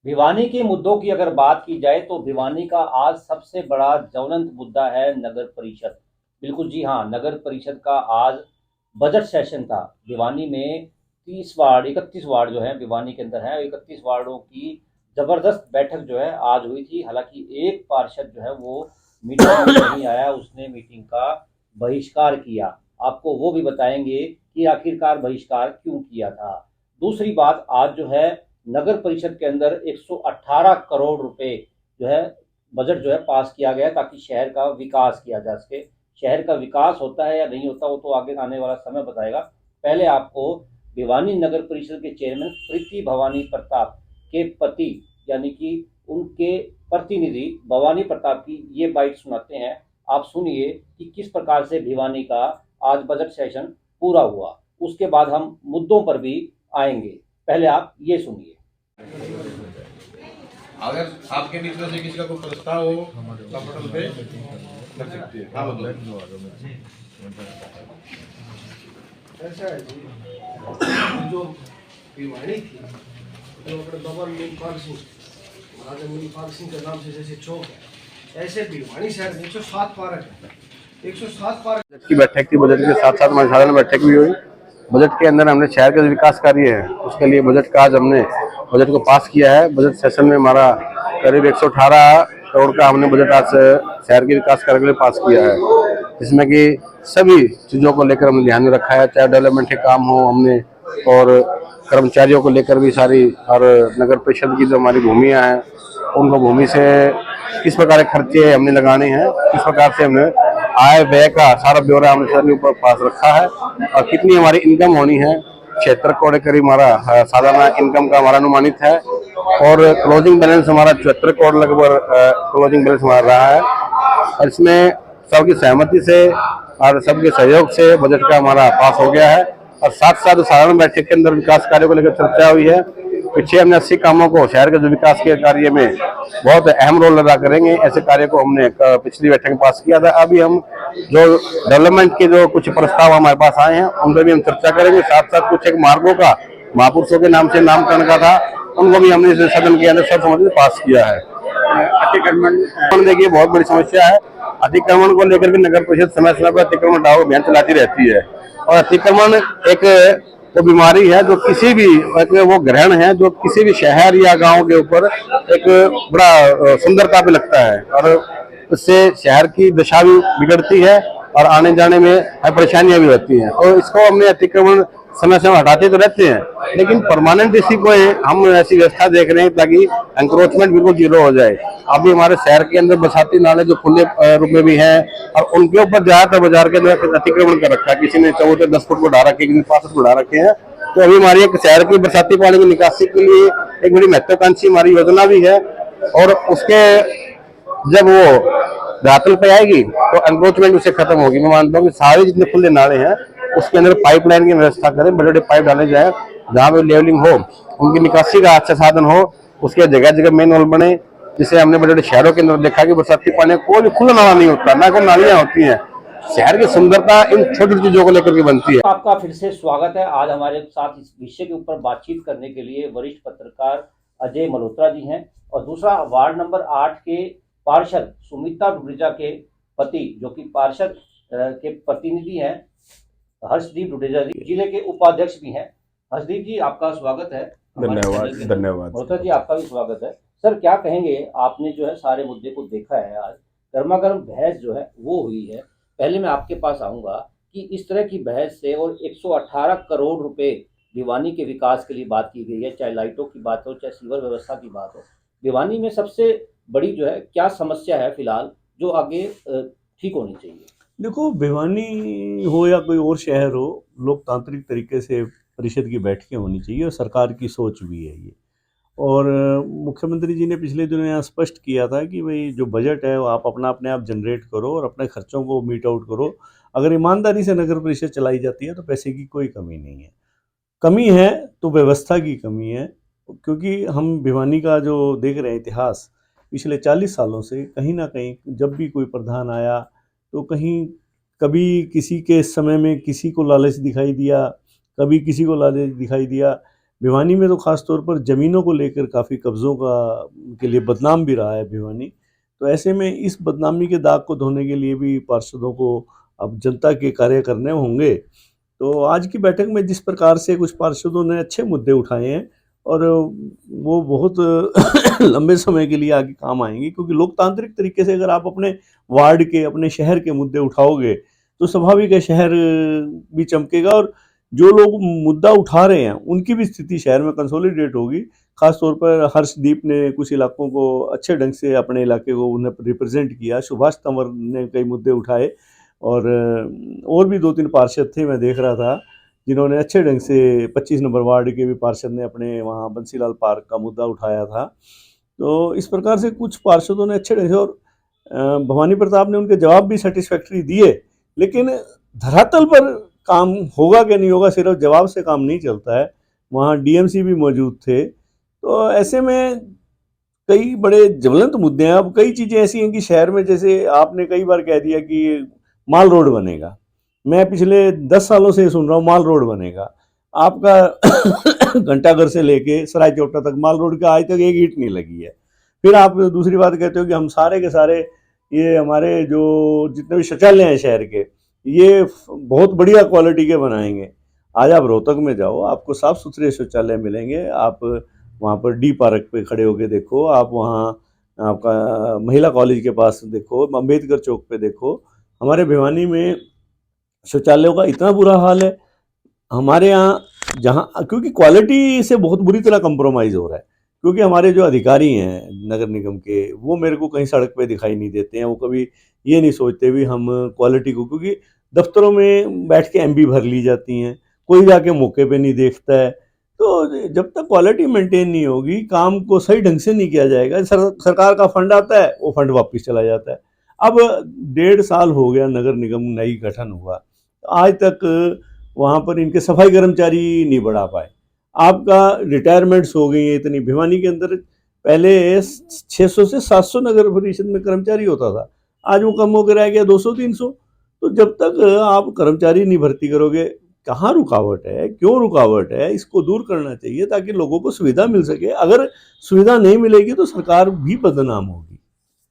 भिवानी के मुद्दों की अगर बात की जाए तो भिवानी का आज सबसे बड़ा ज्वलंत मुद्दा है नगर परिषद। बिल्कुल जी हाँ, नगर परिषद का आज बजट सेशन था। भिवानी में 31 वार्ड जो है भिवानी के अंदर है, 31 वार्डों की जबरदस्त बैठक जो है आज हुई थी। हालांकि एक पार्षद जो है वो मीटिंग में नहीं आया, उसने मीटिंग का बहिष्कार किया। आपको वो भी बताएंगे कि आखिरकार बहिष्कार क्यों किया था। दूसरी बात, आज जो है नगर परिषद के अंदर 118 करोड़ रुपए जो है बजट जो है पास किया गया ताकि शहर का विकास किया जा सके। शहर का विकास होता है या नहीं होता वो तो आगे आने वाला समय बताएगा। पहले आपको भिवानी नगर परिषद के चेयरमैन प्रीति भवानी प्रताप के पति यानी कि उनके प्रतिनिधि भवानी प्रताप की ये बाइट सुनाते हैं। आप सुनिए कि किस प्रकार से भिवानी का आज बजट सेशन पूरा हुआ। उसके बाद हम मुद्दों पर भी आएंगे। पहले आप ये सुनिए। अगर आपके बीच में से किसी का कोई प्रस्ताव हो पटल पे कर सकती है। हाँ बताओ। ऐसा है जी, जो भिवानी थी जो अपने बाबा नीलपाल सिंह महाराजा नीलपाल सिंह के नाम से जैसे चौक है, ऐसे भिवानी शहर में 107 पार्क है। 107 पार्क की बैठक थी। बजट के साथ साथ हमारी साधारण बैठक भी हुई। बजट के अंदर हमने शहर के जो विकास कार्य है उसके लिए बजट का आज हमने बजट को पास किया है। बजट सेशन में हमारा करीब 118 करोड़ का हमने बजट आज शहर के विकास कार्य के लिए पास किया है, जिसमें कि सभी चीज़ों को लेकर हमने ध्यान में रखा है, चाहे डेवलपमेंट के काम हो हमने, और कर्मचारियों को लेकर भी सारी, और नगर परिषद की जो हमारी भूमियाँ हैं उनको भूमि से किस प्रकार के खर्चे हमने लगाने हैं, किस प्रकार से हमने आय व्यय का सारा ब्यौरा हमने सर के ऊपर पास रखा है, और कितनी हमारी इनकम होनी है। 76 करोड़ के करीब हमारा सालाना इनकम का हमारा अनुमानित है, और क्लोजिंग बैलेंस हमारा 74 करोड़ लगभग क्लोजिंग बैलेंस हमारा रहा है। और इसमें सबकी सहमति से और सबके सहयोग से बजट का हमारा पास हो गया है। और साथ साथ साधारण बैठक के अंदर विकास कार्यों को लेकर चर्चा हुई है। पीछे हमने 80 कामों को शहर के जो विकास के कार्य में बहुत अहम रोल अदा करेंगे, ऐसे कार्य को हमने पिछली बैठक में पास किया था। अभी हम जो डेवलपमेंट के जो कुछ प्रस्ताव हमारे पास आए हैं उन पर भी हम चर्चा करेंगे। साथ साथ कुछ एक मार्गों का महापुरुषों के नाम से नामकरण का था, उनको भी हमने सदन के अंदर सर्वसम्मति से पास किया है। अतिक्रमण देखिए बहुत बड़ी समस्या है। अतिक्रमण को लेकर के नगर परिषद समय समय पर अतिक्रमण हटाओ अभियान चलाती रहती है, और अतिक्रमण एक वो बीमारी है जो किसी भी एक वो ग्रहण है जो किसी भी शहर या गांव के ऊपर एक बड़ा सुंदरता पे लगता है, और उससे शहर की दशा भी बिगड़ती है और आने जाने में परेशानियां भी होती हैं। और इसको हमने अतिक्रमण समय समय हटाते तो रहते हैं, लेकिन परमानेंट इसी को हम ऐसी व्यवस्था देख रहे हैं ताकि एंक्रोचमेंट बिल्कुल जीरो हो जाए। अभी हमारे शहर के अंदर बरसाती नाले जो खुले रूप में भी हैं, और उनके ऊपर ज्यादातर बाजार के अंदर अतिक्रमण कर रखा है। किसी ने 14-10 फुट को ढा रखे, किसी ने 5 फुट को ढा रखे हैं। तो अभी हमारी एक शहर की बरसाती पानी की निकासी के लिए एक बड़ी महत्वाकांक्षी हमारी योजना भी है, और उसके जब वो रातल पे आएगी तो एनक्रोचमेंट उससे खत्म होगी। मैं मानता हूँ कि सारे जितने खुले नाले हैं उसके अंदर पाइपलाइन की व्यवस्था करें, बड़े बड़े पाइप डाले जाए जहाँ पे लेवलिंग हो, उनकी निकासी का अच्छा साधन हो, उसके जगह जगह मेन होल बने। जिसे हमने बड़े बड़े शहरों के अंदर देखा कि बरसाती पानी कोई भी खुला नाला नहीं होता, ना कोई नालियां होती हैं। शहर की सुंदरता इन छोटी छोटी चीजों को लेकर के बनती है। आपका फिर से स्वागत है। आज हमारे साथ इस विषय के ऊपर बातचीत करने के लिए वरिष्ठ पत्रकार अजय मल्होत्रा जी हैं, और दूसरा वार्ड नंबर 8 के पार्षद सुमिता डुडेजा के पति जो कि पार्षद के प्रतिनिधि हैं हर्षदीप डुडेजा जी, जिले के उपाध्यक्ष भी हैं। हर्षदीप जी, आपका स्वागत है। धन्यवाद। धन्यवाद मल्होत्रा जी, आपका भी स्वागत है। सर, क्या कहेंगे, आपने जो है सारे मुद्दे को देखा है। आज गर्मा गर्म बहस जो है वो हुई है। पहले मैं आपके पास आऊंगा कि इस तरह की बहस से और 118 करोड़ रुपए भिवानी के विकास के लिए बात की गई है, चाहे लाइटों की बात हो चाहे सीवर व्यवस्था की बात हो। भिवानी में सबसे बड़ी जो है क्या समस्या है फिलहाल जो आगे ठीक होनी चाहिए? देखो, भिवानी हो या कोई और शहर हो, लोकतांत्रिक तरीके से परिषद की बैठकें होनी चाहिए, और सरकार की सोच भी है ये। और मुख्यमंत्री जी ने पिछले दिनों यहाँ स्पष्ट किया था कि भाई जो बजट है वो आप अपने आप जनरेट करो और अपने खर्चों को मीट आउट करो। अगर ईमानदारी से नगर परिषद चलाई जाती है तो पैसे की कोई कमी नहीं है। कमी है तो व्यवस्था की कमी है, क्योंकि हम भिवानी का जो देख रहे हैं इतिहास पिछले 40 सालों से, कहीं ना कहीं जब भी कोई प्रधान आया तो कहीं कभी किसी के समय में किसी को लालच दिखाई दिया, कभी किसी को लालच दिखाई दिया, भिवानी में तो ख़ास तौर पर ज़मीनों को लेकर काफ़ी कब्ज़ों का के लिए बदनाम भी रहा है भिवानी। तो ऐसे में इस बदनामी के दाग को धोने के लिए भी पार्षदों को अब जनता के कार्य करने होंगे। तो आज की बैठक में जिस प्रकार से कुछ पार्षदों ने अच्छे मुद्दे उठाए हैं और वो बहुत लंबे समय के लिए आगे काम आएंगे, क्योंकि लोकतांत्रिक तरीके से अगर आप अपने वार्ड के, अपने शहर के मुद्दे उठाओगे तो स्वाभाविक है शहर भी चमकेगा और जो लोग मुद्दा उठा रहे हैं उनकी भी स्थिति शहर में कंसोलिडेट होगी। खास तौर पर हर्षदीप ने कुछ इलाकों को अच्छे ढंग से अपने इलाके को उन्हें रिप्रेजेंट किया, सुभाष तंवर ने कई मुद्दे उठाए और भी 2-3 पार्षद थे, मैं देख रहा था, जिन्होंने अच्छे ढंग से 25 नंबर वार्ड के भी पार्षद ने अपने वहाँ बंसीलाल पार्क का मुद्दा उठाया था। तो इस प्रकार से कुछ पार्षदों ने अच्छे ढंग से और भवानी प्रताप ने उनके जवाब भी सेटिस्फैक्ट्री दिए, लेकिन धरातल पर काम होगा कि नहीं होगा, सिर्फ जवाब से काम नहीं चलता है। वहाँ डीएमसी भी मौजूद थे। तो ऐसे में कई बड़े ज्वलंत मुद्दे हैं। अब कई चीज़ें ऐसी हैं कि शहर में, जैसे आपने कई बार कह दिया कि माल रोड बनेगा, मैं पिछले 10 सालों से सुन रहा हूँ माल रोड बनेगा। आपका घंटाघर से लेके सराय चौटा तक माल रोड का आज तक एक ईंट नहीं लगी है। फिर आप दूसरी बात कहते हो कि हम सारे के सारे ये हमारे जो जितने भी शौचालय हैं शहर के, ये बहुत बढ़िया क्वालिटी के बनाएंगे। आज आप रोहतक में जाओ, आपको साफ़ सुथरे शौचालय मिलेंगे। आप वहाँ पर डी पार्क पे खड़े होके देखो, आप वहाँ आपका महिला कॉलेज के पास देखो, अम्बेडकर चौक पे देखो। हमारे भिवानी में शौचालयों का इतना बुरा हाल है हमारे यहाँ, जहाँ क्योंकि क्वालिटी से बहुत बुरी तरह कंप्रोमाइज़ हो रहा है। क्योंकि हमारे जो अधिकारी हैं नगर निगम के, वो मेरे को कहीं सड़क पे दिखाई नहीं देते हैं। वो कभी ये नहीं सोचते भी हम क्वालिटी को, क्योंकि दफ्तरों में बैठ के एमबी भर ली जाती हैं, कोई जाके मौके पे नहीं देखता है। तो जब तक क्वालिटी मेंटेन नहीं होगी, काम को सही ढंग से नहीं किया जाएगा। सरकार का फंड आता है, वो फंड वापस चला जाता है। अब 1.5 साल हो गया नगर निगम नई गठन हुआ, आज तक वहाँ पर इनके सफाई कर्मचारी नहीं बढ़ा पाए। आपका रिटायरमेंट्स हो गई हैं इतनी। भिवानी के अंदर पहले 600 से 700 नगर परिषद में कर्मचारी होता था, आज वो कम होकर रह गया 200-300। तो जब तक आप कर्मचारी नहीं भर्ती करोगे, कहाँ रुकावट है, क्यों रुकावट है, इसको दूर करना चाहिए ताकि लोगों को सुविधा मिल सके। अगर सुविधा नहीं मिलेगी तो सरकार भी बदनाम होगी।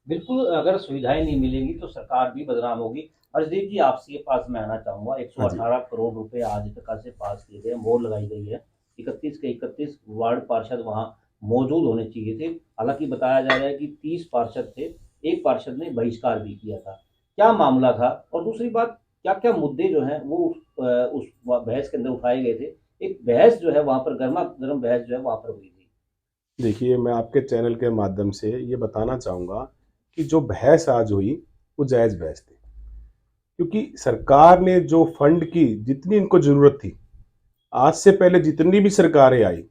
बिल्कुल, अगर सुविधाएं नहीं मिलेंगी तो सरकार भी बदनाम होगी। हर्षदीप जी, आपके पास मैं आना चाहूँगा। 118 करोड़ रुपए आज तक से पास किए गए, मोहर लगाई गई है। 31 के 31 वार्ड पार्षद वहाँ मौजूद होने चाहिए थे। हालांकि बताया जा रहा है कि 30 पार्षद थे, एक पार्षद ने बहिष्कार भी किया था। क्या मामला था? और दूसरी बात, क्या क्या मुद्दे जो हैं वो उस बहस के अंदर उठाए गए थे? एक बहस जो है वहाँ पर, गर्मा गर्म बहस जो है वहाँ पर हुई थी। देखिए, मैं आपके चैनल के माध्यम से ये बताना चाहूँगा कि जो बहस आज हुई वो जायज़ बहस थी, क्योंकि सरकार ने जो फंड की जितनी इनको ज़रूरत थी, आज से पहले जितनी भी सरकारें आई,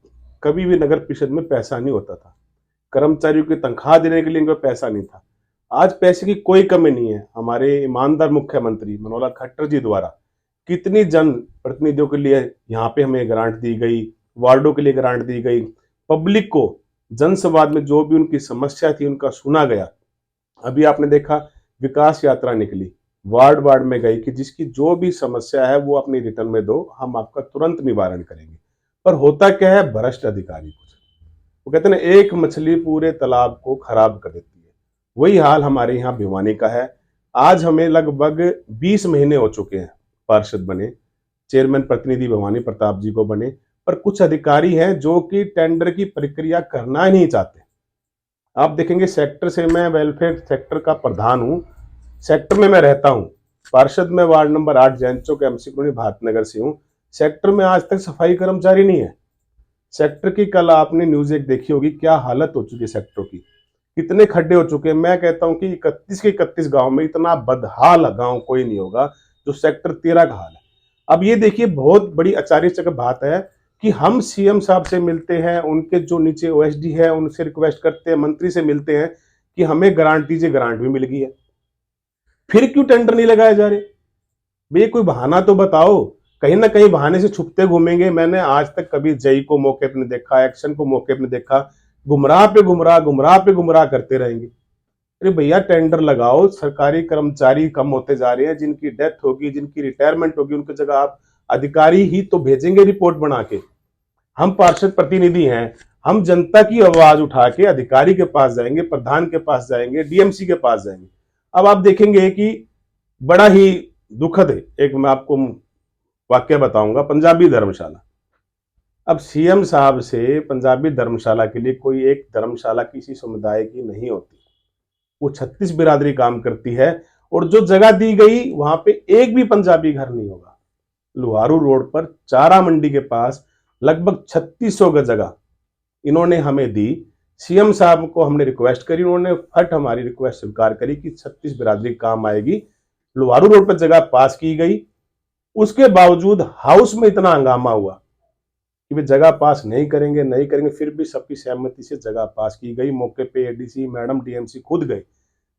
कभी भी नगर परिषद में पैसा नहीं होता था। कर्मचारियों की तनख्वाह देने के लिए इनका पैसा नहीं था। आज पैसे की कोई कमी नहीं है। हमारे ईमानदार मुख्यमंत्री मनोहर लाल खट्टर जी द्वारा कितनी जन प्रतिनिधियों के लिए यहाँ पे हमें ग्रांट दी गई, वार्डों के लिए ग्रांट दी गई, पब्लिक को जन संवाद में जो भी उनकी समस्या थी उनका सुना गया। अभी आपने देखा विकास यात्रा निकली, वार्ड वार्ड में गई कि जिसकी जो भी समस्या है वो अपनी रिटर्न में दो, हम आपका तुरंत निवारण करेंगे। पर होता क्या है, भ्रष्ट अधिकारी कुछ, वो कहते हैं ना, एक मछली पूरे तालाब को खराब कर देती है। वही हाल हमारे यहाँ भिवानी का है। आज हमें लगभग 20 महीने हो चुके हैं पार्षद बने, चेयरमैन प्रतिनिधि भवानी प्रताप जी को बने, पर कुछ अधिकारी हैं जो कि टेंडर की प्रक्रिया करना ही नहीं चाहते। आप देखेंगे सेक्टर से, मैं वेलफेयर सेक्टर का प्रधान हूँ, सेक्टर में मैं रहता हूँ, पार्षद में वार्ड नंबर 8 जैन चौक एमसी कॉलोनी भारतनगर से हूँ। सेक्टर में आज तक सफाई कर्मचारी नहीं है। सेक्टर की कल आपने न्यूज एक देखी होगी, क्या हालत हो चुकी है सेक्टरों की, कितने खड्डे हो चुके हैं। मैं कहता हूं कि 31 के 31 गांव में इतना बदहाल गांव कोई नहीं होगा जो सेक्टर 13 का हाल है। अब ये देखिए, बहुत बड़ी आश्चर्यचक बात है कि हम सीएम साहब से मिलते हैं, उनके जो नीचे ओएसडी है उनसे रिक्वेस्ट करते हैं, मंत्री से मिलते हैं कि हमें ग्रांट दीजिए, ग्रांट भी मिल गई है, फिर क्यों टेंडर नहीं लगाए जा रहे? भैया कोई बहाना तो बताओ। कहीं ना कहीं बहाने से छुपते घूमेंगे। मैंने आज तक कभी जई को मौके पर नहीं देखा, एक्शन को मौके पर नहीं देखा, गुमराह पे गुमराह, गुमराह पे गुमराह करते रहेंगे। अरे भैया टेंडर लगाओ, सरकारी कर्मचारी कम होते जा रहे हैं, जिनकी डेथ होगी, जिनकी रिटायरमेंट होगी, उनकी जगह आप अधिकारी ही तो भेजेंगे रिपोर्ट बना के। हम पार्षद प्रतिनिधि हैं, हम जनता की आवाज उठा के अधिकारी के पास जाएंगे, प्रधान के पास जाएंगे, डीएमसी के पास जाएंगे। अब आप देखेंगे कि बड़ा ही दुखद है, एक मैं आपको वाक्य बताऊंगा, पंजाबी धर्मशाला। अब सीएम साहब से पंजाबी धर्मशाला के लिए कोई एक धर्मशाला किसी समुदाय की नहीं होती, वो 36 बिरादरी काम करती है, और जो जगह दी गई वहां पे एक भी पंजाबी घर नहीं होगा। लुहारू रोड पर चारा मंडी के पास लगभग 3600 गज जगह इन्होंने हमें दी। सीएम साहब को हमने रिक्वेस्ट करी, उन्होंने फट हमारी रिक्वेस्ट स्वीकार करी कि 36 बिरादरी काम आएगी। लुहारू रोड पर जगह पास की गई, उसके बावजूद हाउस में इतना हंगामा हुआ कि वे जगह पास नहीं करेंगे, फिर भी सबकी सहमति से जगह पास की गई। मौके पे एडीसी मैडम, डीएमसी खुद गए।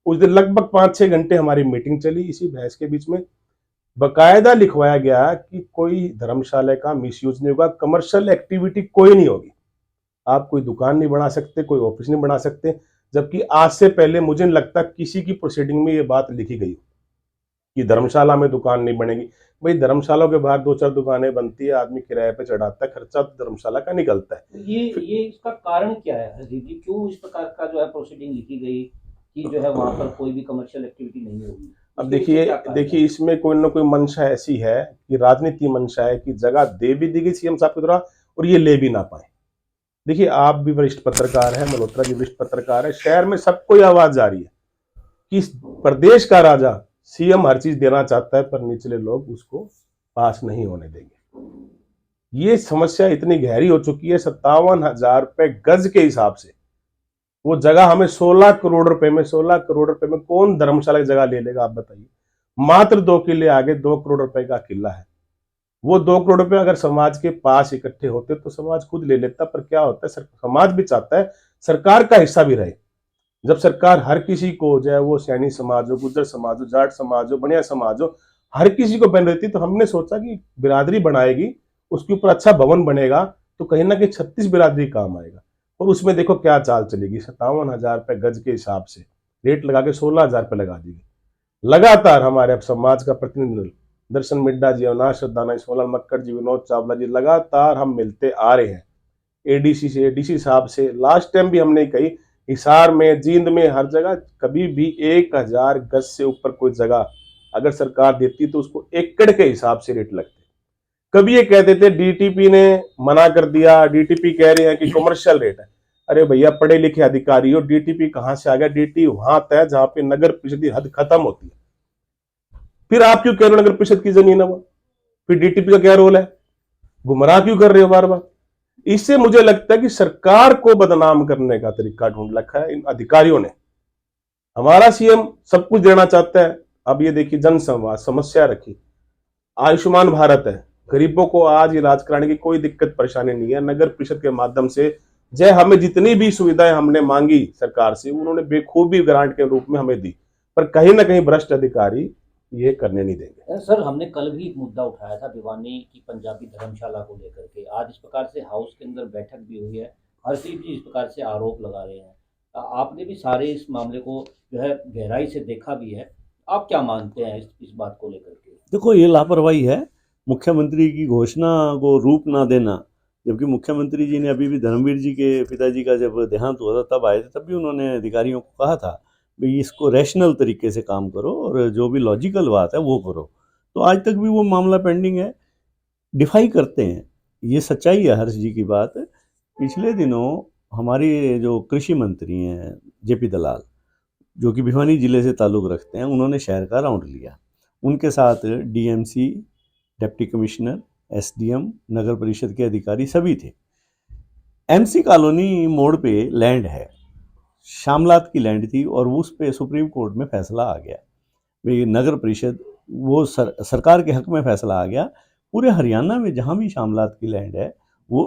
उस दिन लगभग 5-6 घंटे हमारी मीटिंग चली। इसी बहस के बीच में बकायदा लिखवाया गया कि कोई धर्मशाला का मिसयूज नहीं होगा, कमर्शियल एक्टिविटी कोई नहीं होगी, आप कोई दुकान नहीं बना सकते, कोई ऑफिस नहीं बना सकते। जबकि आज से पहले मुझे नहीं लगता किसी की प्रोसीडिंग में ये बात लिखी गई कि धर्मशाला में दुकान नहीं बनेगी। भाई धर्मशालाओं के बाहर 2-4 दुकानें बनती है, आदमी किराए पे चढ़ाता है, खर्चा तो धर्मशाला का निकलता है। ये इसका कारण क्या है हरदीप जी, क्यों इस प्रकार का जो है प्रोसीडिंग लिखी गई कि जो है वहां पर कोई भी कमर्शियल एक्टिविटी नहीं होगी? अब देखिए इसमें कोई ना कोई मंशा ऐसी है कि राजनीति मंशा है कि जगह दे भी दी गई सीएम साहब की द्वारा और ये ले भी ना पाए। देखिए आप भी वरिष्ठ पत्रकार है, मल्होत्रा जी वरिष्ठ पत्रकार है, शहर में सबको आवाज जा रही है कि प्रदेश का राजा सीएम हर चीज देना चाहता है पर निचले लोग उसको पास नहीं होने देंगे। ये समस्या इतनी गहरी हो चुकी है, 57,000 रुपए गज के हिसाब से वो जगह हमें 16 करोड़ रुपए में कौन धर्मशाला की जगह ले लेगा आप बताइए। मात्र 2 किले आगे 2 करोड़ रुपए का किला है, वो 2 करोड़ रुपए अगर समाज के पास इकट्ठे होते तो समाज खुद ले लेता। पर क्या होता है, समाज भी चाहता है सरकार का हिस्सा भी रहे। जब सरकार हर किसी को, चाहे वो सैनी समाज हो, गुर्जर समाज हो, जाट समाज हो, बनिया समाज हो, हर किसी को बन रहती, तो हमने सोचा कि बिरादरी बनाएगी, उसके ऊपर अच्छा भवन बनेगा तो कहीं ना कहीं 36 बिरादरी काम आएगा। और उसमें देखो क्या चाल चलेगी, 57,000 रुपए गज के हिसाब से रेट लगा के 16,000 रुपए लगा दी गई। लगातार हमारे अब समाज का प्रतिनिधि दर्शन मिड्डा जी, अविनाश श्रद्धाना, सोनल मक्कड़ जी, विनोद चावला जी, लगातार हम मिलते आ रहे हैं एडीसी से, एडीसी साहब से। लास्ट टाइम भी हमने कही हिसार में, जींद में, हर जगह कभी भी 1000 गज से ऊपर कोई जगह अगर सरकार देती तो उसको एकड़ के हिसाब से रेट लगते। कभी ये कहते थे डीटीपी ने मना कर दिया, डीटीपी कह रहे हैं कि कमर्शियल रेट है। अरे भैया पढ़े लिखे अधिकारी हो, डीटीपी कहां से आ गया? डीटी वहां तय जहां पे नगर परिषद की हद खत्म होती है। फिर आप क्यों कह रहे हो नगर परिषद की जमीन है वो? फिर डीटीपी का क्या रोल है? गुमराह क्यों कर रहे हो बार बार? इससे मुझे लगता है कि सरकार को बदनाम करने का तरीका ढूंढ रखा है इन अधिकारियों ने। हमारा सीएम सब कुछ देना चाहता है। अब ये देखिए जन संवाद समस्या रखी, आयुष्मान भारत है, गरीबों को आज इलाज कराने की कोई दिक्कत परेशानी नहीं है। नगर परिषद के माध्यम से जय हमें जितनी भी सुविधाएं हमने मांगी सरकार से, उन्होंने बेखूबी ग्रांट के रूप में हमें दी, पर कहीं ना कहीं भ्रष्ट अधिकारी ये करने नहीं देंगे। सर हमने कल भी एक मुद्दा उठाया था भिवानी की पंजाबी धर्मशाला को लेकर के। आज इस प्रकार से हाउस के अंदर बैठक भी हुई है, हरदीप जी इस प्रकार से आरोप लगा रहे हैं। आपने भी सारे इस मामले को जो है गहराई से देखा भी है, आप क्या मानते हैं इस बात को लेकर के? देखो ये लापरवाही है, मुख्यमंत्री की घोषणा को रूप ना देना। जबकि मुख्यमंत्री जी ने अभी भी धर्मवीर जी के पिताजी का जब देहांत हुआ था तब आए थे, तब भी उन्होंने अधिकारियों को कहा था भाई इसको रैशनल तरीके से काम करो और जो भी लॉजिकल बात है वो करो। तो आज तक भी वो मामला पेंडिंग है, डिफाई करते हैं। ये सच्चाई है हर्ष जी की बात। पिछले दिनों हमारे जो कृषि मंत्री हैं जेपी दलाल, जो कि भिवानी जिले से ताल्लुक़ रखते हैं, उन्होंने शहर का राउंड लिया। उनके साथ डीएमसी, डिप्टी कमिश्नर, एसडीएम, नगर परिषद के अधिकारी सभी थे। एमसी कॉलोनी मोड़ पे लैंड है, शामलात की लैंड थी और उस पे सुप्रीम कोर्ट में फैसला आ गया भाई नगर परिषद वो सरकार के हक में फैसला आ गया। पूरे हरियाणा में जहाँ भी शामलात की लैंड है वो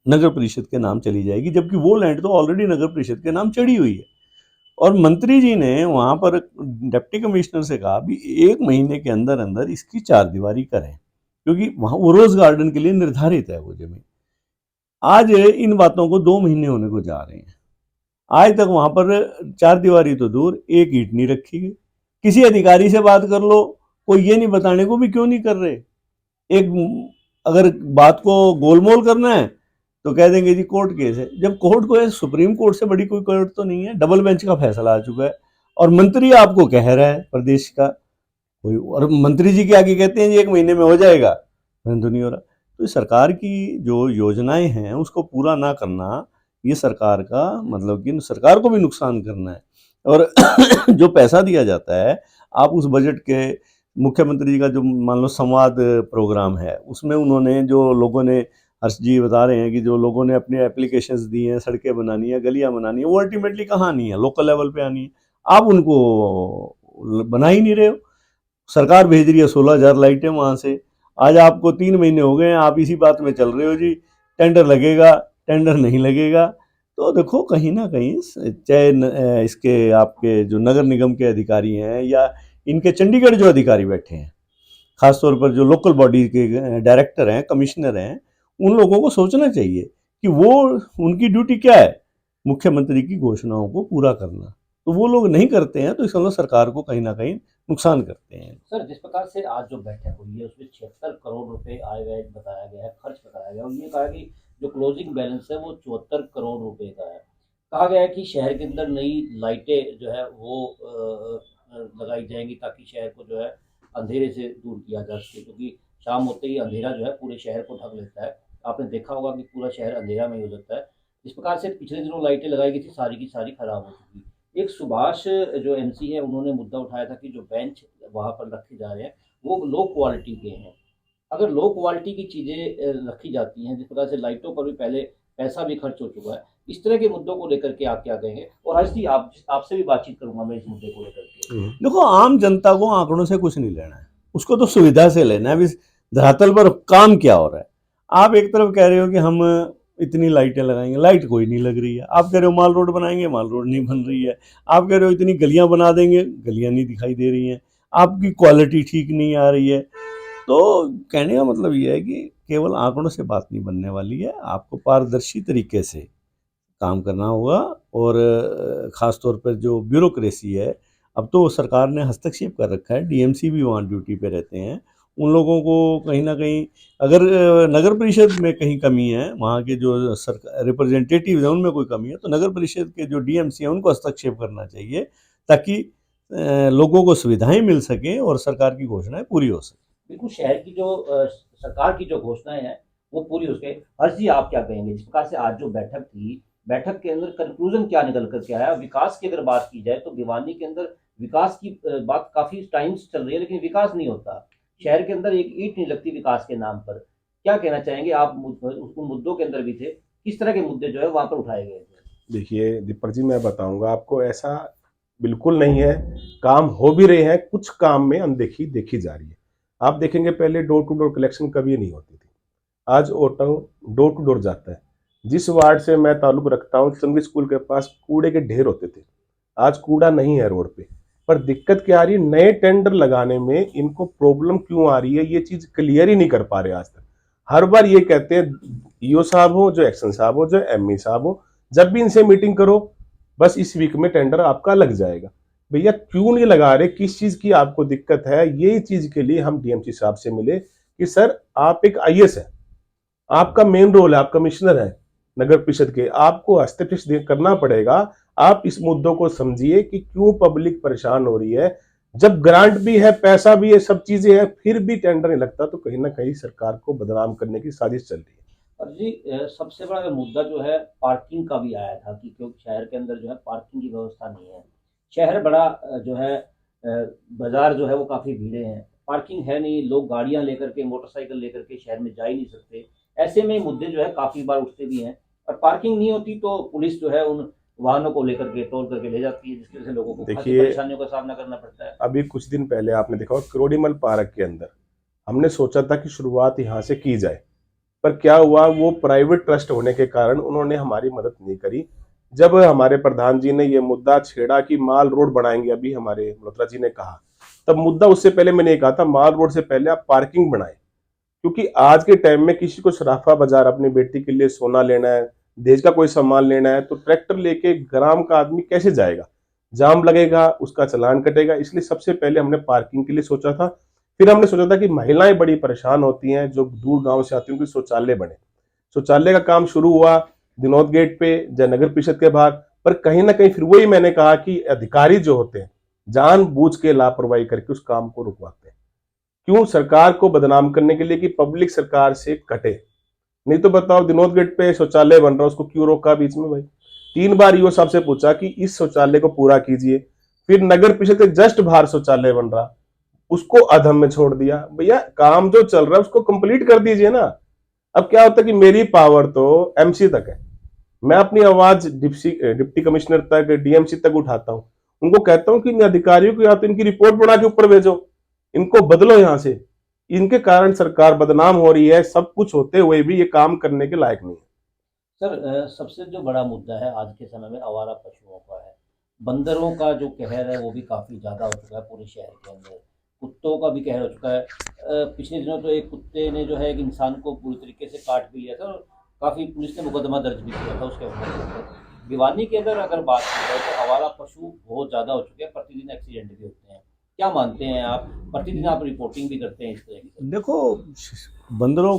नगर परिषद के नाम चली जाएगी, जबकि वो लैंड तो ऑलरेडी नगर परिषद के नाम चढ़ी हुई है। और मंत्री जी ने वहाँ पर डिप्टी कमिश्नर से कहा भी 1 महीने के अंदर अंदर इसकी 4 दीवारी करें, क्योंकि वहाँ वो रोज गार्डन के लिए निर्धारित है वो जमीन। आज इन बातों को 2 महीने होने को जा रहे हैं, आज तक वहाँ पर 4 दीवारी तो दूर, 1 ईंट नहीं रखी गई। किसी अधिकारी से बात कर लो, कोई ये नहीं बताने को भी क्यों नहीं कर रहे। एक अगर बात को गोलमोल करना है तो कह देंगे जी कोर्ट केस है। जब कोर्ट को है, सुप्रीम कोर्ट से बड़ी कोई कोर्ट तो नहीं है, डबल बेंच का फैसला आ चुका है और मंत्री आपको कह रहा है प्रदेश का कोई, और मंत्री जी के आगे कहते हैं जी 1 महीने में हो जाएगा, परंतु नहीं हो रहा। तो सरकार की जो योजनाएं हैं उसको पूरा ना करना, ये सरकार का मतलब कि सरकार को भी नुकसान करना है। और जो पैसा दिया जाता है, आप उस बजट के मुख्यमंत्री जी का जो मान लो संवाद प्रोग्राम है, उसमें उन्होंने जो लोगों ने, हर्ष जी बता रहे हैं कि जो लोगों ने अपने एप्लीकेशंस दी हैं, सड़कें बनानी है, गलियां बनानी है, वो अल्टीमेटली कहाँ आनी है, लोकल लेवल पे आनी है। आप उनको बना ही नहीं रहे हो। सरकार भेज रही है 16,000 लाइटें वहाँ से, आज आपको 3 महीने हो गए हैं, आप इसी बात में चल रहे हो जी टेंडर लगेगा, टेंडर नहीं लगेगा। तो देखो कहीं ना कहीं चाहे इसके आपके जो नगर निगम के अधिकारी हैं या इनके चंडीगढ़ जो अधिकारी बैठे हैं, खासतौर पर जो लोकल बॉडी के डायरेक्टर हैं, कमिश्नर हैं, उन लोगों को सोचना चाहिए कि वो, उनकी ड्यूटी क्या है, मुख्यमंत्री की घोषणाओं को पूरा करना। तो वो लोग नहीं करते हैं, तो इसका मतलब सरकार को कहीं ना कहीं नुकसान करते हैं। सर, जिस प्रकार से आज जो बैठक हुई है उसमें 76 करोड़ रुपए आय व्यय बताया गया है, खर्च बताया गया, और ये कहा कि जो क्लोजिंग बैलेंस है वो 74 करोड़ रुपए का है। कहा गया है कि शहर के अंदर नई लाइटें जो है वो लगाई जाएंगी ताकि शहर को जो है अंधेरे से दूर किया जा सके, क्योंकि शाम होते ही अंधेरा जो है पूरे शहर को ढक लेता है। आपने देखा होगा कि पूरा शहर अंधेरा में ही हो जाता है। जिस प्रकार से पिछले दिनों लाइटें लगाई गई थी, सारी की सारी खराब हो चुकी। एक सुभाष जो एमसी है, उन्होंने मुद्दा उठाया था कि जो बेंच वहाँ पर रखे जा रहे हैं वो लो क्वालिटी के हैं। अगर लो क्वालिटी की चीज़ें रखी जाती हैं, जिस प्रकार से लाइटों पर भी पहले पैसा भी खर्च हो चुका है, इस तरह के मुद्दों को लेकर के आप क्या कहेंगे? और हर्ष जी, आपसे भी बातचीत करूंगा मैं इस मुद्दे को लेकर के। देखो, आम जनता को आंकड़ों से कुछ नहीं लेना है, उसको तो सुविधा से लेना है। अभी धरातल पर काम क्या हो रहा है? आप एक तरफ कह रहे हो कि हम इतनी लाइटें लगाएंगे, लाइट कोई नहीं लग रही है। आप कह रहे हो माल रोड बनाएंगे, माल रोड नहीं बन रही है। आप कह रहे हो इतनी गलियां बना देंगे, गलियां नहीं दिखाई दे रही हैं। आपकी क्वालिटी ठीक नहीं आ रही है। तो कहने का मतलब ये है कि केवल आंकड़ों से बात नहीं बनने वाली है, आपको पारदर्शी तरीके से काम करना होगा। और ख़ास तौर पर जो ब्यूरोक्रेसी है, अब तो सरकार ने हस्तक्षेप कर रखा है, डीएमसी भी वहाँ ड्यूटी पे रहते हैं। उन लोगों को कहीं ना कहीं, अगर नगर परिषद में कहीं कमी है, वहाँ के जो सरकार रिप्रेजेंटेटिव हैं उनमें कोई कमी है, तो नगर परिषद के जो डीएमसी हैं उनको हस्तक्षेप करना चाहिए, ताकि लोगों को सुविधाएं मिल सकें और सरकार की घोषणाएं पूरी हो सकें। बिल्कुल, शहर की जो सरकार की जो घोषणाएं हैं वो पूरी हो सके। हर्ष जी, आप क्या कहेंगे? जिस प्रकार से आज जो बैठक थी, बैठक के अंदर कंक्लूजन क्या निकल करके आया? विकास की अगर बात की जाए तो भिवानी के अंदर विकास की बात काफी टाइम से चल रही है, लेकिन विकास नहीं होता। शहर के अंदर एक ईंट नहीं लगती विकास के नाम पर। क्या कहना चाहेंगे आप? उन मुद्दों के अंदर भी थे, किस तरह के मुद्दे जो है वहां पर उठाए गए थे? देखिए दीपक जी, मैं बताऊंगा आपको, ऐसा बिल्कुल नहीं है। काम हो भी रहे हैं, कुछ काम में अनदेखी देखी जा रही है। आप देखेंगे पहले डोर टू डोर कलेक्शन कभी नहीं होती थी, आज ऑटो डोर टू डोर जाता है। जिस वार्ड से मैं ताल्लुक रखता हूँ, चंगी स्कूल के पास कूड़े के ढेर होते थे, आज कूड़ा नहीं है रोड पे। पर दिक्कत क्या आ रही है, नए टेंडर लगाने में इनको प्रॉब्लम क्यों आ रही है, ये चीज क्लियर ही नहीं कर पा रहे आज तक। हर बार ये कहते हैं, ईओ साहब हो, जो एक्शन साहब हो, जो एमई साहब हो, जब भी इनसे मीटिंग करो बस इस वीक में टेंडर आपका लग जाएगा। भैया क्यों नहीं लगा रहे, किस चीज की आपको दिक्कत है? यही चीज के लिए हम डीएमसी साहब से मिले कि सर आप एक आईएएस है, आपका मेन रोल है, आप कमिश्नर है नगर परिषद के, आपको हस्तक्षेप करना पड़ेगा। आप इस मुद्दों को समझिए कि क्यों पब्लिक परेशान हो रही है। जब ग्रांट भी है, पैसा भी है, सब चीजें हैं, फिर भी टेंडर नहीं लगता, तो कहीं ना कहीं सरकार को बदनाम करने की साजिश चल रही है। और जी, सबसे बड़ा मुद्दा जो है पार्किंग का भी आया था कि क्योंकि शहर के अंदर जो है पार्किंग की व्यवस्था नहीं है। शहर बड़ा जो है बाजार जो है वो काफ़ी भीड़े हैं, पार्किंग है नहीं, लोग गाड़ियां लेकर के, मोटरसाइकिल लेकर के शहर में जा ही नहीं सकते। ऐसे में मुद्दे जो है काफ़ी बार उठते भी हैं, और पार्किंग नहीं होती तो पुलिस जो है उन वाहनों को लेकर के टोल करके ले जाती है, जिसकी वजह से लोगों को काफी देखिए, परेशानियों का सामना करना पड़ता है। अभी कुछ दिन पहले आपने देखा होगा करोड़ीमल पार्क के अंदर हमने सोचा था कि शुरुआत यहाँ से की जाए, पर क्या हुआ, वो प्राइवेट ट्रस्ट होने के कारण उन्होंने हमारी मदद नहीं करी। जब हमारे प्रधान जी ने ये मुद्दा छेड़ा कि माल रोड बनाएंगे, अभी हमारे मल्होत्रा जी ने कहा, तब मुद्दा उससे पहले मैंने कहा था माल रोड से पहले आप पार्किंग बनाएं, क्योंकि आज के टाइम में किसी को सराफा बाजार अपनी बेटी के लिए सोना लेना है, दहेज का कोई सामान लेना है, तो ट्रैक्टर लेके ग्राम का आदमी कैसे जाएगा? जाम लगेगा, उसका चालान कटेगा। इसलिए सबसे पहले हमने पार्किंग के लिए सोचा था। फिर हमने सोचा था कि महिलाएं बड़ी परेशान होती हैं जो दूर गांव से आती हैं, उनकी शौचालय बने। शौचालय का काम शुरू हुआ दिनोद गेट पे जयनगर परिषद के बाहर, पर कहीं ना कहीं फिर वही मैंने कहा कि अधिकारी जो होते हैं जानबूझ के लापरवाही करके उस काम को रुकवाते हैं। क्यों? सरकार को बदनाम करने के लिए कि पब्लिक सरकार से कटे। नहीं तो बताओ, विनोद गेट पे शौचालय बन रहा है, उसको क्यों रोका बीच में भाई? 3 बार ईओ साहब से पूछा कि इस शौचालय को पूरा कीजिए, फिर नगर परिषद के जस्ट बाहर शौचालय बन रहा, उसको अधम में छोड़ दिया। भैया काम जो चल रहा है उसको कंप्लीट कर दीजिए ना। अब क्या होता है कि मेरी पावर तो एमसी तक है, मैं अपनी आवाज डिप्टी कमिश्नर तक, डीएमसी तक उठाता हूं, उनको कहता हूं कि इन अधिकारियों को या तो इनकी रिपोर्ट बना के ऊपर भेजो, इनको बदलो यहां से। इनके कारण सरकार बदनाम हो रही है, सब कुछ होते हुए भी ये काम करने के लायक नहीं है। सर सबसे जो बड़ा मुद्दा है आज के समय में आवारा पशुओं का है। बंदरों का जो कहर है वो भी काफ़ी ज़्यादा हो चुका है पूरे शहर के अंदर। कुत्तों का भी कहर हो चुका है। पिछले दिनों तो एक कुत्ते ने जो है एक इंसान को पूरी तरीके से काट भी लिया था और काफ़ी पुलिस ने मुकदमा दर्ज भी किया था उसके ऊपर। भिवानी के अंदर अगर बात की जाए तो आवारा पशु बहुत ज़्यादा हो चुके हैं, प्रतिदिन एक्सीडेंट भी होते हैं। क्या मानते हैं आप? प्रतिदिन आप रिपोर्टिंग भी करते हैं इस तरह की? देखो, बंदरों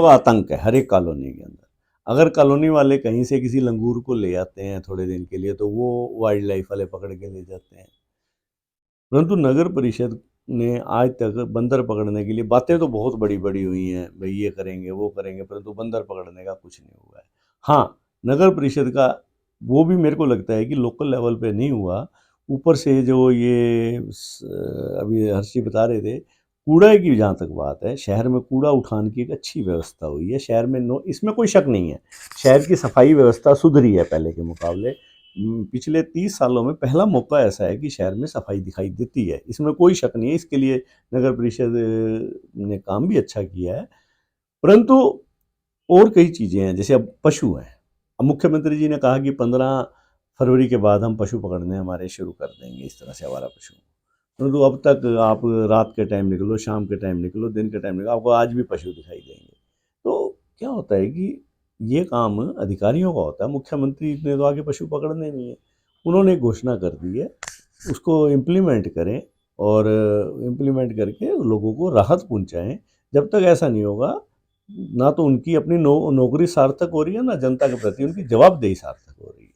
का आतंक है हर एक कॉलोनी के अंदर। अगर कॉलोनी वाले कहीं से किसी लंगूर को ले आते हैं थोड़े दिन के लिए तो वो वाइल्ड लाइफ वाले पकड़ के ले जाते हैं। परंतु नगर परिषद ने आज तक बंदर पकड़ने के लिए बातें तो बहुत बड़ी बड़ी हुई हैं, भाई ये करेंगे वो करेंगे, परंतु बंदर पकड़ने का कुछ नहीं हुआ है। हाँ, नगर परिषद का वो भी मेरे को लगता है कि लोकल लेवल पे नहीं हुआ। ऊपर से जो ये अभी हर्षी बता रहे थे, कूड़े की जहाँ तक बात है, शहर में कूड़ा उठान की एक अच्छी व्यवस्था हुई है शहर में, नो इसमें कोई शक नहीं है। शहर की सफाई व्यवस्था सुधरी है पहले के मुकाबले। पिछले 30 सालों में पहला मौका ऐसा है कि शहर में सफाई दिखाई देती है, इसमें कोई शक नहीं है। इसके लिए नगर परिषद ने काम भी अच्छा किया है। परंतु और कई चीज़ें हैं, जैसे अब पशु हैं। अब मुख्यमंत्री जी ने कहा कि 15 फरवरी के बाद हम पशु पकड़ने हमारे शुरू कर देंगे, इस तरह से आवारा पशु। परंतु अब तक आप रात के टाइम निकलो, शाम के टाइम निकलो, दिन के टाइम निकलो, आपको आज भी पशु दिखाई देंगे। तो क्या होता है कि ये काम अधिकारियों का होता है। मुख्यमंत्री ने तो आगे पशु पकड़ने नहीं है, उन्होंने घोषणा कर दी है, उसको इम्प्लीमेंट करें और इम्प्लीमेंट करके लोगों को राहत पहुंचाएं। जब तक ऐसा नहीं होगा, ना तो उनकी अपनी नौकरी सार्थक हो रही है, ना जनता के प्रति उनकी जवाबदेही सार्थक हो रही है।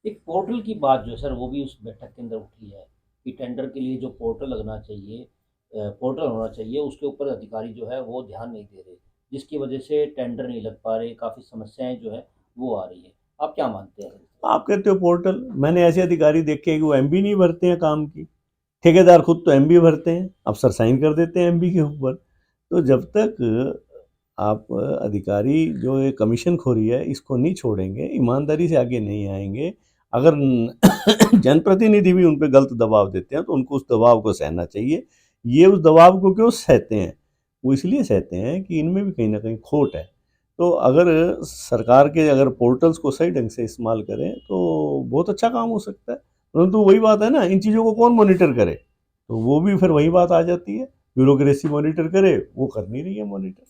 एक पोर्टल की बात जो सर वो भी उस बैठक के अंदर उठी है कि टेंडर के लिए जो पोर्टल लगना चाहिए, पोर्टल होना चाहिए, उसके ऊपर अधिकारी जो है वो ध्यान नहीं दे रहे, जिसकी वजह से टेंडर नहीं लग पा रहे, काफ़ी समस्याएं जो है वो आ रही है। आप क्या मानते हैं? आप कहते हो पोर्टल, मैंने ऐसे अधिकारी देखे हैं कि वो एमबी नहीं भरते हैं काम की। ठेकेदार खुद तो एमबी भरते हैं, अफसर साइन कर देते हैं एमबी के ऊपर। तो जब तक आप अधिकारी जो ये कमीशनखोरी है इसको नहीं छोड़ेंगे, ईमानदारी से आगे नहीं आएंगे, अगर जनप्रतिनिधि भी उन पे गलत दबाव देते हैं तो उनको उस दबाव को सहना चाहिए। ये उस दबाव को क्यों सहते हैं? वो इसलिए सहते हैं कि इनमें भी कहीं ना कहीं खोट है। तो अगर सरकार के अगर पोर्टल्स को सही ढंग से इस्तेमाल करें तो बहुत अच्छा काम हो सकता है। परंतु वही बात है ना, इन चीज़ों को कौन मॉनिटर करे? तो वो भी फिर वही बात आ जाती है, ब्यूरोक्रेसी मॉनिटर करे, वो कर नहीं रही है मॉनिटर।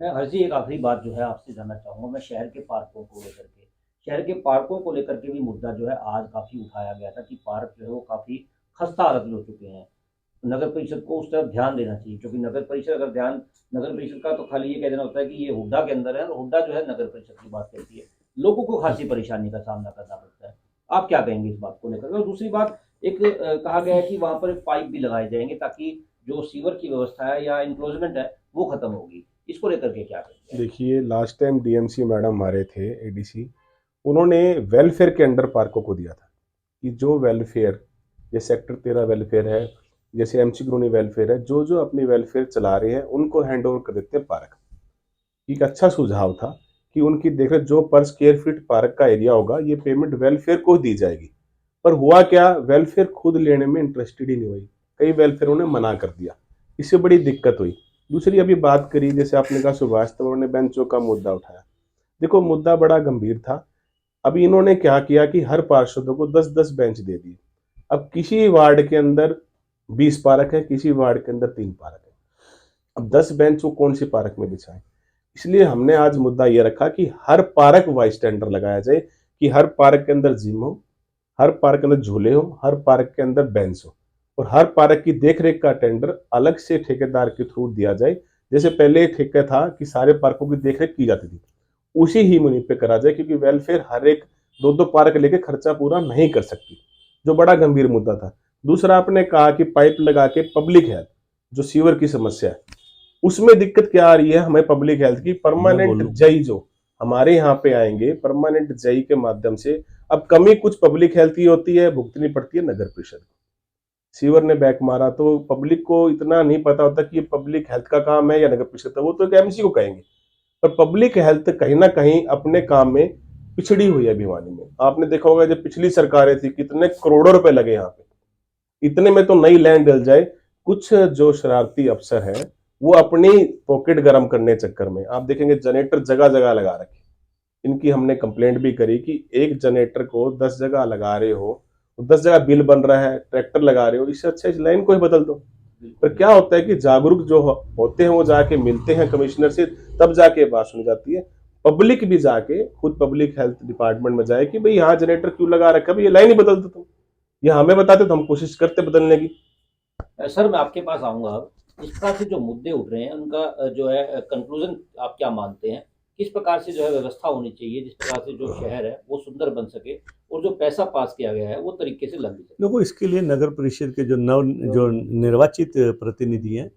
मैं हर्जी एक आखिरी बात जो है आपसे जानना चाहूँगा, मैं शहर के पार्कों को लेकर के, शहर के पार्कों को लेकर के भी मुद्दा जो है आज काफ़ी उठाया गया था कि पार्क जो है वो काफ़ी खस्ता हालत में हो चुके हैं। नगर परिषद को उस तरफ ध्यान देना चाहिए, क्योंकि नगर परिषद अगर ध्यान, नगर परिषद का तो खाली ये कह देना होता है कि ये हुड्डा के अंदर है और हुड्डा जो है नगर परिषद की बात करती है, लोगों को खासी परेशानी का सामना करना पड़ता है। आप क्या कहेंगे इस बात को लेकर? और दूसरी बात, एक कहा गया है कि वहाँ पर पाइप भी लगाए जाएंगे ताकि जो सीवर की व्यवस्था है या इंक्लोजमेंट है वो खत्म होगी, इसको लेकर के क्या कहेंगे? देखिए, लास्ट टाइम डीएमसी मैडम हमारे थे, एडीसी, उन्होंने वेलफेयर के अंडर पार्कों को दिया था कि जो वेलफेयर, जैसे सेक्टर 13 वेलफेयर है, जैसे एमसी कॉलोनी वेलफेयर है, जो जो अपनी वेलफेयर चला रहे हैं उनको हैंड ओवर कर देते हैं पार्क। एक अच्छा सुझाव था कि उनकी देखरेख जो पर स्क्वायर फीट पार्क का एरिया होगा ये पेमेंट वेलफेयर को दी जाएगी। पर हुआ क्या, वेलफेयर खुद लेने में इंटरेस्टेड ही नहीं हुई, कई वेलफेयर ने मना कर दिया, इससे बड़ी दिक्कत हुई। दूसरी अभी बात करी, जैसे आपने कहा सुभाष तंवर ने बेंचों का मुद्दा उठाया, देखो मुद्दा बड़ा गंभीर था। अभी इन्होंने क्या किया कि हर पार्षदों को 10-10 बेंच दे दिए। अब किसी वार्ड के अंदर 20 पार्क है, किसी वार्ड के अंदर 3 पार्क है, अब 10 बेंच वो कौन सी पार्क में बिछाएं? इसलिए हमने आज मुद्दा ये रखा कि हर पार्क वाइज टेंडर लगाया जाए, कि हर पार्क के अंदर जिम हो, हर पार्क के अंदर झूले हो, हर पार्क के अंदर बेंच हो, और हर पार्क की देखरेख का टेंडर अलग से ठेकेदार के थ्रू दिया जाए, जैसे पहले ठेका था कि सारे पार्कों की देखरेख की जाती थी, उसी ही मुनीम पे करा जाए, क्योंकि वेलफेयर हर एक दो दो पार्क लेके खर्चा पूरा नहीं कर सकती, जो बड़ा गंभीर मुद्दा था। दूसरा आपने कहा कि पाइप लगा के पब्लिक हेल्थ, जो सीवर की समस्या है, उसमें दिक्कत क्या आ रही है हमें पब्लिक हेल्थ की, मैं परमानेंट बोलूं जई जो हमारे यहाँ पे आएंगे परमानेंट जई के माध्यम से, अब कमी कुछ पब्लिक हेल्थ की होती है, भुगतनी पड़ती है नगर परिषद को। सीवर ने बैक मारा तो पब्लिक को इतना नहीं पता होता कि ये पब्लिक हेल्थ का काम है या नगर परिषद का, वो तो एक एमसी को कहेंगे। पर पब्लिक हेल्थ कहीं ना कहीं अपने काम में पिछड़ी हुई है भिवानी में। आपने देखा होगा जब पिछली सरकारें थी कितने करोड़ों रुपए लगे यहाँ पे, इतने में तो नई लैंड डल जाए। कुछ जो शरारती अफसर है वो अपनी पॉकेट गर्म करने चक्कर में आप देखेंगे जनरेटर जगह जगह लगा रखे। इनकी हमने कंप्लेंट भी करी कि एक जनरेटर को 10 जगह लगा रहे हो, 10 जगह बिल बन रहा है, ट्रैक्टर लगा रहे हो, इससे अच्छा इस लाइन को ही बदल दो। पर क्या होता है कि जागरूक जो होते हैं वो जाके मिलते हैं कमिश्नर से, तब जाके बात सुनी जाती है। पब्लिक भी जाके खुद पब्लिक हेल्थ डिपार्टमेंट में जाए कि भाई यहाँ जनरेटर क्यों लगा रखा है, ये लाइन ही बदल दो तुम। ये हमें बताते तो हम कोशिश करते बदलने की। सर मैं आपके पास आऊंगा अब। इस प्रकार से जो मुद्दे उठ रहे हैं उनका जो है कंक्लूजन आप क्या मानते हैं, किस प्रकार से जो है व्यवस्था होनी चाहिए जिस प्रकार से जो शहर है वो सुंदर बन सके और जो पैसा पास किया गया है वो तरीके से लग भी सके। देखो, इसके लिए नगर परिषद के जो निर्वाचित प्रतिनिधि हैं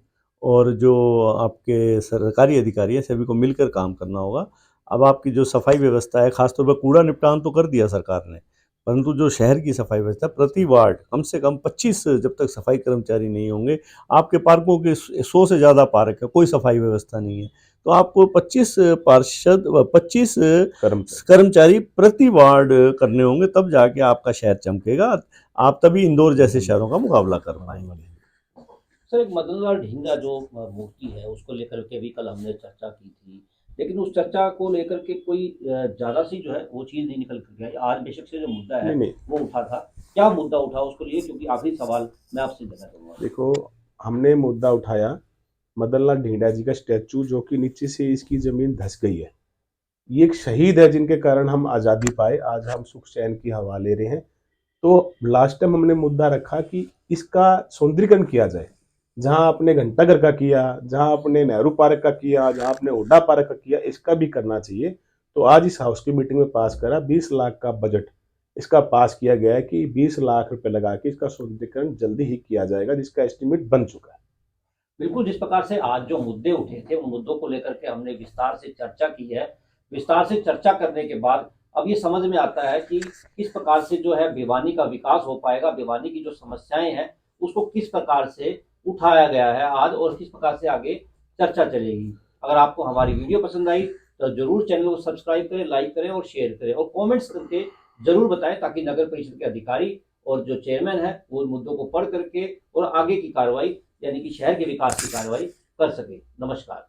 और जो आपके सरकारी अधिकारी हैं, सभी को मिलकर काम करना होगा। अब आपकी जो सफाई व्यवस्था है, खासतौर पर कूड़ा निपटान तो कर दिया सरकार ने, परंतु जो शहर की सफाई व्यवस्था, प्रति वार्ड कम से कम 25 जब तक सफाई कर्मचारी नहीं होंगे, आपके पार्कों के 100 से ज़्यादा पार्क है, कोई सफाई व्यवस्था नहीं है, तो आपको 25 कर्मचारी प्रति वार्ड करने होंगे, तब जाके आपका शहर चमकेगा। आप तभी इंदौर जैसे शहरों का मुकाबला कर पाएंगे। सर एक मदन लाल ढींगरा जो मूर्ति है उसको लेकर के भी कल हमने चर्चा की थी, लेकिन उस चर्चा को लेकर के कोई ज्यादा सी जो है वो चीज नहीं निकल कर गया। आज बेशक से जो मुद्दा है नहीं, वो उठा था, क्या मुद्दा उठा उसको लिए, क्योंकि आखिरी सवाल मैं आपसे देना चाहूंगा। देखो, हमने मुद्दा उठाया मदन लाल ढींगरा जी का स्टैचू, जो कि नीचे से इसकी जमीन धंस गई है। ये एक शहीद है जिनके कारण हम आज़ादी पाए, आज हम सुख चैन की हवा ले रहे हैं। तो लास्ट टाइम हमने मुद्दा रखा कि इसका सौंदर्यीकरण किया जाए, जहां आपने घंटाघर का किया, जहां आपने नेहरू पार्क का किया, जहां आपने ओडा पार्क का किया, इसका भी करना चाहिए। तो आज इस हाउस की मीटिंग में पास करा, 20 लाख का बजट इसका पास किया गया है कि 20 लाख रुपए लगा के इसका सौंदर्यीकरण जल्दी ही किया जाएगा, जिसका एस्टिमेट बन चुका है। बिल्कुल, जिस प्रकार से आज जो मुद्दे उठे थे उन मुद्दों को लेकर के हमने विस्तार से चर्चा की है। विस्तार से चर्चा करने के बाद अब ये समझ में आता है कि किस प्रकार से जो है भिवानी का विकास हो पाएगा, भिवानी की जो समस्याएं हैं उसको किस प्रकार से उठाया गया है आज और किस प्रकार से आगे चर्चा चलेगी। अगर आपको हमारी वीडियो पसंद आई तो जरूर चैनल को सब्सक्राइब करें, लाइक करें और शेयर करें और कॉमेंट्स करके जरूर बताएं, ताकि नगर परिषद के अधिकारी और जो चेयरमैन है वो उन मुद्दों को पढ़ करके और आगे की कार्रवाई यानी कि शहर के विकास की कार्रवाई कर सके। नमस्कार।